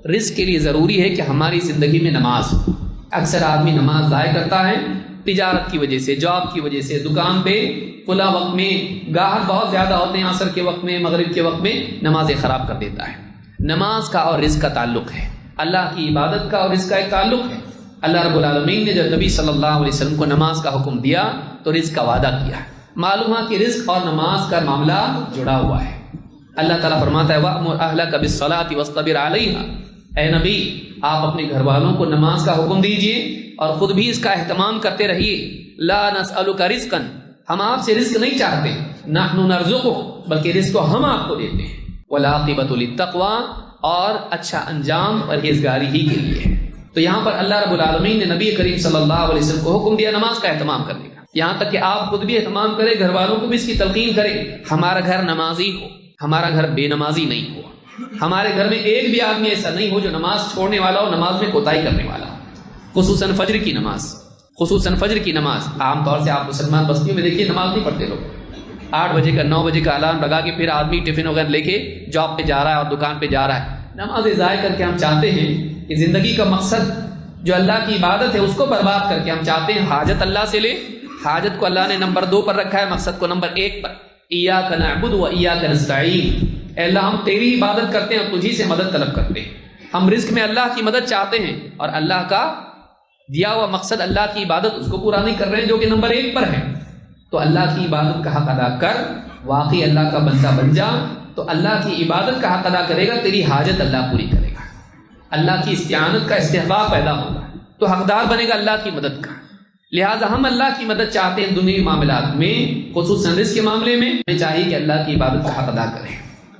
رزق کے لیے ضروری ہے کہ ہماری زندگی میں نماز ہو۔ اکثر آدمی نماز ضائع کرتا ہے تجارت کی وجہ سے، جاب کی وجہ سے، دکان پہ فلاں وقت میں گاہک بہت زیادہ ہوتے ہیں، عصر کے وقت میں، مغرب کے وقت میں نمازیں خراب کر دیتا ہے۔ نماز کا اور رزق کا تعلق ہے، اللہ کی عبادت کا اور رزق کا ایک تعلق ہے۔ اللہ رب العالمین نے جب نبی صلی اللہ علیہ وسلم کو نماز کا حکم دیا تو رزق کا وعدہ کیا ہے۔ معلوم ہے کہ رزق اور نماز کا معاملہ جڑا ہوا ہے۔ اللہ تعالیٰ فرماتا ہے وَأْمُرْ أَهْلَكَ بِالصَّلَاةِ وَاصْطَبِرْ عَلَيْهَا، اے نبی آپ اپنے گھر والوں کو نماز کا حکم دیجئے اور خود بھی اس کا اہتمام کرتے رہیے۔ لا نسألك رزقا، ہم آپ سے رزق نہیں چاہتے، نحن نرزقك، بلکہ رزق کو ہم آپ کو دیتے ہیں۔ والعاقبۃ للتقوی، اور اچھا انجام پرہیزگاری ہی کے لیے ہے۔ تو یہاں پر اللہ رب العالمین نے نبی کریم صلی اللہ علیہ وسلم کو حکم دیا نماز کا اہتمام کرنے کا، یہاں تک کہ آپ خود بھی اہتمام کریں، گھر والوں کو بھی اس کی تلقین کریں، ہمارا گھر نمازی ہو، ہمارا گھر بے نمازی نہیں ہو، ہمارے گھر میں ایک بھی آدمی ایسا نہیں ہو جو نماز چھوڑنے والا ہو، نماز میں کوتاہی کرنے والا ہو۔ خصوصاً فجر کی نماز، عام طور سے آپ مسلمان بستیوں میں دیکھیے نماز نہیں پڑھتے لوگ، 8 بجے کا 9 بجے کا الارم لگا کے پھر آدمی ٹفن وغیرہ لے کے جاب پہ جا رہا ہے اور دکان پہ جا رہا ہے۔ نمازیں ضائع کر کے ہم چاہتے ہیں کہ زندگی کا مقصد جو اللہ کی عبادت ہے اس کو برباد کر کے ہم چاہتے ہیں حاجت اللہ سے لے۔ حاجت کو اللہ نے نمبر 2 پر رکھا ہے، مقصد کو نمبر 1 پر۔ ایاک نعبد و ایاک نستعین، اے اللہ ہم تیری عبادت کرتے ہیں اور تجھی سے مدد طلب کرتے ہیں۔ ہم رزق میں اللہ کی مدد چاہتے ہیں اور اللہ کا دیا ہوا مقصد اللہ کی عبادت اس کو پورا نہیں کر رہے ہیں جو کہ نمبر 1 پر ہے۔ تو اللہ کی عبادت کا حق ادا کر، واقعی اللہ کا بندہ بن جا، تو اللہ کی عبادت کا حق ادا کرے گا، تیری حاجت اللہ پوری کرے گا، اللہ کی استعانت کا استحقاق پیدا ہوگا، تو حقدار بنے گا اللہ کی مدد کا۔ لہٰذا ہم اللہ کی مدد چاہتے ہیں دنیاوی معاملات میں، خصوصاً رزق کے معاملے میں ہمیں چاہیے کہ اللہ کی عبادت کا حق ادا کریں۔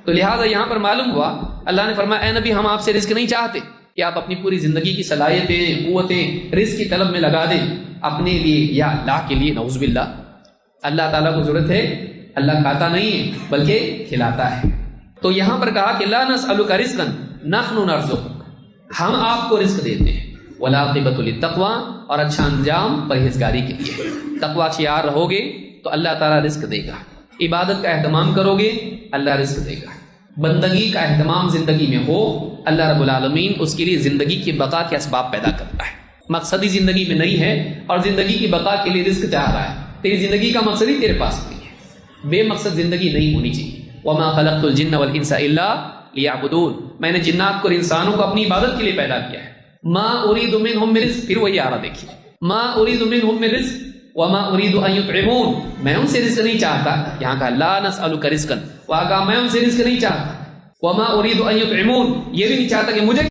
تو لہٰذا یہاں پر معلوم ہوا اللہ نے فرمایا اے نبی ہم آپ سے رزق نہیں چاہتے کہ آپ اپنی پوری زندگی کی صلاحیتیں، قوتیں رزق کی طلب میں لگا دیں اپنے لیے یا اللہ کے لیے، نعوذ باللہ۔ اللہ تعالیٰ کو ضرورت ہے، اللہ کھاتا نہیں ہے بلکہ کھلاتا ہے۔ تو یہاں پر کہا کہ لا نسألک رزقا نحن نرزقک، ہم آپ کو رزق دیتے ہیں۔ والعاقبۃ للتقوی، اور اچھا انجام پرہیزگاری کے لیے۔ تقوی اختیار رہو گے تو اللہ تعالیٰ رزق دے گا، عبادت کا اہتمام کرو گے اللہ رزق دے گا، بندگی کا اہتمام زندگی میں ہو، اللہ رب العالمین اس کے لیے زندگی کی بقا کے اسباب پیدا کرتا ہے۔ مقصدی زندگی میں نہیں ہے اور زندگی کی بقا کے لیے رزق چاہ رہا ہے، تیری زندگی کا مقصد ہی تیرے پاس نہیں ہے، بے مقصد زندگی نہیں ہونی چاہیے۔ وما خلقت الجن والانس الا لیعبدون، میں نے جنات کو اور انسانوں کو اپنی عبادت کے لیے پیدا کیا ہے۔ ما اريد منهم من رزق، پھر وہی آ رہا دیکھیے، ما اريد منهم من رزق وما اريد ان يطعمون، میں ان سے رزق نہیں چاہتا، یہاں کہا لا نسألک رزقا، وہاں کہا میں ان سے رزق نہیں چاہتا، وما اريد ان يطعمون، یہ بھی نہیں چاہتا کہ مجھے